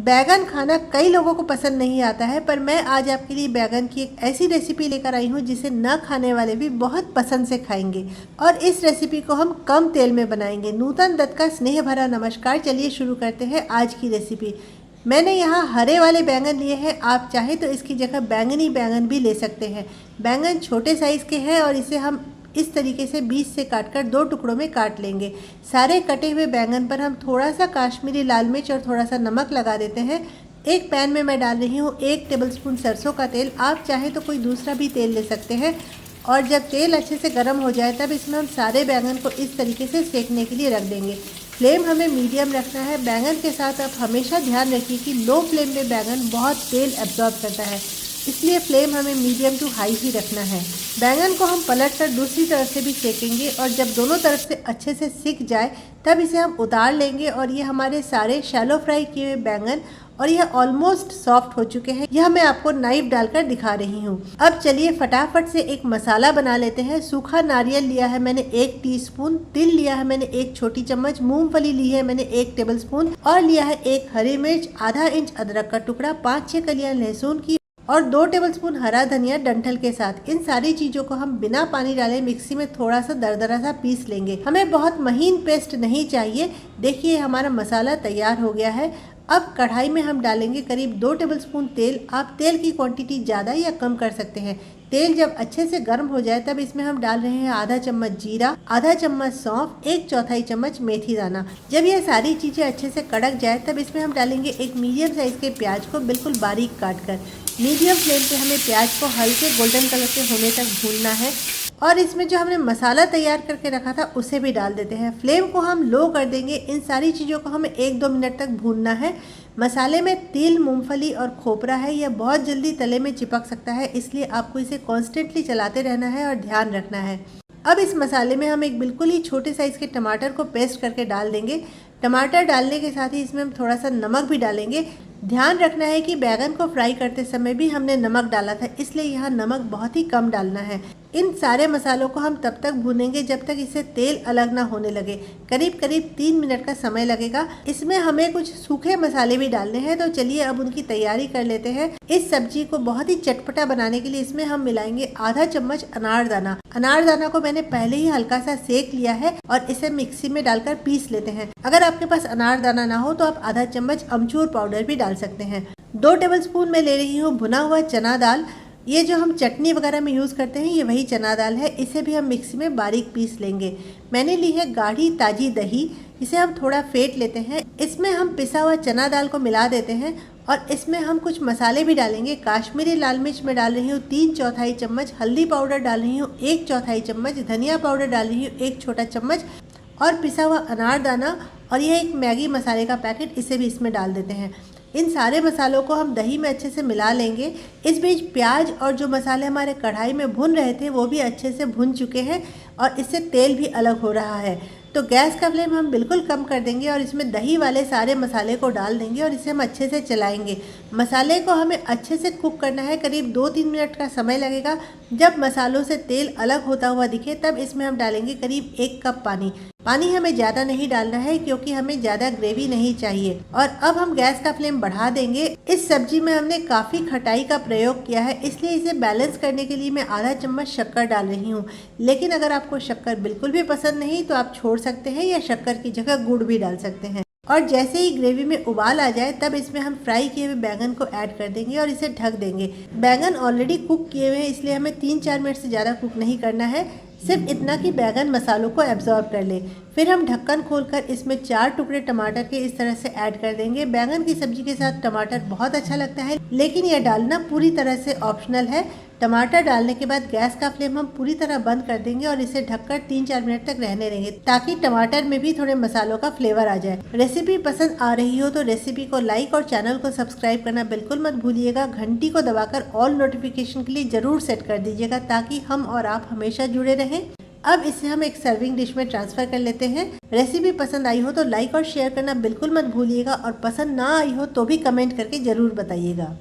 बैगन खाना कई लोगों को पसंद नहीं आता है, पर मैं आज आपके लिए बैगन की एक ऐसी रेसिपी लेकर आई हूँ जिसे न खाने वाले भी बहुत पसंद से खाएंगे। और इस रेसिपी को हम कम तेल में बनाएंगे। नूतन दत्त का स्नेह भरा नमस्कार। चलिए शुरू करते हैं आज की रेसिपी। मैंने यहाँ हरे वाले बैंगन लिए हैं, आप चाहे तो इसकी जगह बैंगनी बैंगन भी ले सकते हैं। बैंगन छोटे साइज़ के हैं और इसे हम इस तरीके से बीच से काटकर दो टुकड़ों में काट लेंगे। सारे कटे हुए बैंगन पर हम थोड़ा सा काश्मीरी लाल मिर्च और थोड़ा सा नमक लगा देते हैं। एक पैन में मैं डाल रही हूँ 1 टेबलस्पून सरसों का तेल। आप चाहे तो कोई दूसरा भी तेल ले सकते हैं। और जब तेल अच्छे से गर्म हो जाए तब इसमें हम सारे बैंगन को इस तरीके से सेकने के लिए रख देंगे। फ्लेम हमें मीडियम रखना है। बैंगन के साथ आप हमेशा ध्यान रखिए कि लो फ्लेम में बैंगन बहुत तेल एब्जॉर्ब करता है, इसलिए फ्लेम हमें मीडियम टू हाई ही रखना है। बैंगन को हम पलट कर दूसरी तरफ से भी सेकेंगे और जब दोनों तरफ से अच्छे से सिक जाए तब इसे हम उतार लेंगे। और ये हमारे सारे शैलो फ्राई किए हुए बैंगन और यह ऑलमोस्ट सॉफ्ट हो चुके हैं। यह मैं आपको नाइफ डालकर दिखा रही हूँ। अब चलिए फटाफट से एक मसाला बना लेते हैं। सूखा नारियल लिया है मैंने 1 टीस्पून, तिल लिया है मैंने 1 छोटी चम्मच, मूंगफली ली है मैंने 1 टेबलस्पून और लिया है 1 हरी मिर्च, आधा इंच अदरक का टुकड़ा, 5-6 कलियां लहसुन की और 2 टेबलस्पून हरा धनिया डंठल के साथ। इन सारी चीजों को हम बिना पानी डाले मिक्सी में थोड़ा सा दरदरा सा पीस लेंगे। हमें बहुत महीन पेस्ट नहीं चाहिए। देखिए हमारा मसाला तैयार हो गया है। अब कढ़ाई में हम डालेंगे करीब 2 टेबलस्पून तेल। आप तेल की क्वांटिटी ज़्यादा या कम कर सकते हैं। तेल जब अच्छे से गर्म हो जाए तब इसमें हम डाल रहे हैं आधा चम्मच जीरा, आधा चम्मच सौंफ, 1/4 चम्मच मेथी दाना। जब ये सारी चीज़ें अच्छे से कड़क जाए तब इसमें हम डालेंगे एक मीडियम साइज़ के प्याज को बिल्कुल बारीक काट कर। मीडियम फ्लेम पे हमें प्याज को हल्के गोल्डन कलर के होने तक भूनना है। और इसमें जो हमने मसाला तैयार करके रखा था उसे भी डाल देते हैं। फ्लेम को हम लो कर देंगे। इन सारी चीज़ों को हमें 1-2 मिनट तक भूनना है। मसाले में तिल, मूंगफली और खोपरा है, यह बहुत जल्दी तले में चिपक सकता है, इसलिए आपको इसे कॉन्स्टेंटली चलाते रहना है और ध्यान रखना है। अब इस मसाले में हम एक बिल्कुल ही छोटे साइज़ के टमाटर को पेस्ट करके डाल देंगे। टमाटर डालने के साथ ही इसमें हम थोड़ा सा नमक भी डालेंगे। ध्यान रखना है कि बैगन को फ्राई करते समय भी हमने नमक डाला था, इसलिए यहाँ नमक बहुत ही कम डालना है। इन सारे मसालों को हम तब तक भूनेंगे जब तक इससे तेल अलग ना होने लगे। करीब 3 मिनट का समय लगेगा। इसमें हमें कुछ सूखे मसाले भी डालने हैं, तो चलिए अब उनकी तैयारी कर लेते हैं। इस सब्जी को बहुत ही चटपटा बनाने के लिए इसमें हम मिलाएंगे आधा चम्मच अनारदाना। अनारदाना को मैंने पहले ही हल्का सा सेक लिया है और इसे मिक्सी में डालकर पीस लेते हैं। अगर आपके पास अनारदाना ना हो तो आप आधा चम्मच अमचूर पाउडर भी डाल सकते हैं। 2 टेबलस्पून में ले रही हूँ भुना हुआ चना दाल। ये जो हम चटनी वगैरह में यूज़ करते हैं ये वही चना दाल है। इसे भी हम मिक्सी में बारीक पीस लेंगे। मैंने ली है गाढ़ी ताजी दही, इसे हम थोड़ा फेंट लेते हैं। इसमें हम पिसा हुआ चना दाल को मिला देते हैं और इसमें हम कुछ मसाले भी डालेंगे। काश्मीरी लाल मिर्च में डाल रही हूँ 3/4 चम्मच, हल्दी पाउडर डाल रही हूँ 1/4 चम्मच, धनिया पाउडर डाल रही हूँ 1 छोटा चम्मच और पिसा हुआ अनारदाना और यह एक मैगी मसाले का पैकेट, इसे भी इसमें डाल देते हैं। इन सारे मसालों को हम दही में अच्छे से मिला लेंगे। इस बीच प्याज और जो मसाले हमारे कढ़ाई में भुन रहे थे वो भी अच्छे से भुन चुके हैं और इससे तेल भी अलग हो रहा है। तो गैस का फ्लेम हम बिल्कुल कम कर देंगे और इसमें दही वाले सारे मसाले को डाल देंगे और इसे हम अच्छे से चलाएंगे। मसाले को हमें अच्छे से कुक करना है, करीब 2-3 मिनट का समय लगेगा। जब मसालों से तेल अलग होता हुआ दिखे तब इसमें हम डालेंगे करीब 1 कप पानी। पानी हमें ज़्यादा नहीं डालना है क्योंकि हमें ज़्यादा ग्रेवी नहीं चाहिए। और अब हम गैस का फ्लेम बढ़ा देंगे। इस सब्जी में हमने काफ़ी खटाई का प्रयोग किया है, इसलिए इसे बैलेंस करने के लिए मैं आधा चम्मच शक्कर डाल रही हूँ। लेकिन अगर आपको शक्कर बिल्कुल भी पसंद नहीं तो आप छोड़ सकते हैं या शक्कर की जगह गुड़ भी डाल सकते हैं। और जैसे ही ग्रेवी में उबाल आ जाए तब इसमें हम फ्राई किए हुए बैंगन को ऐड कर देंगे और इसे ढक देंगे। बैंगन ऑलरेडी कुक किए हुए हैं, इसलिए हमें 3-4 मिनट से ज़्यादा कुक नहीं करना है, सिर्फ इतना कि बैंगन मसालों को एब्जॉर्ब कर ले। फिर हम ढक्कन खोलकर इसमें 4 टुकड़े टमाटर के इस तरह से ऐड कर देंगे। बैंगन की सब्जी के साथ टमाटर बहुत अच्छा लगता है, लेकिन यह डालना पूरी तरह से ऑप्शनल है। टमाटर डालने के बाद गैस का फ्लेम हम पूरी तरह बंद कर देंगे और इसे ढककर 3-4 मिनट तक रहने देंगे ताकि टमाटर में भी थोड़े मसालों का फ्लेवर आ जाए। रेसिपी पसंद आ रही हो तो रेसिपी को लाइक और चैनल को सब्सक्राइब करना बिल्कुल मत भूलिएगा। घंटी को दबाकर ऑल नोटिफिकेशन के लिए जरूर सेट कर दीजिएगा ताकि हम और आप हमेशा जुड़े रहें। अब इसे हम एक सर्विंग डिश में ट्रांसफर कर लेते हैं। रेसिपी पसंद आई हो तो लाइक और शेयर करना बिल्कुल मत भूलिएगा और पसंद ना आई हो तो भी कमेंट करके जरूर बताइएगा।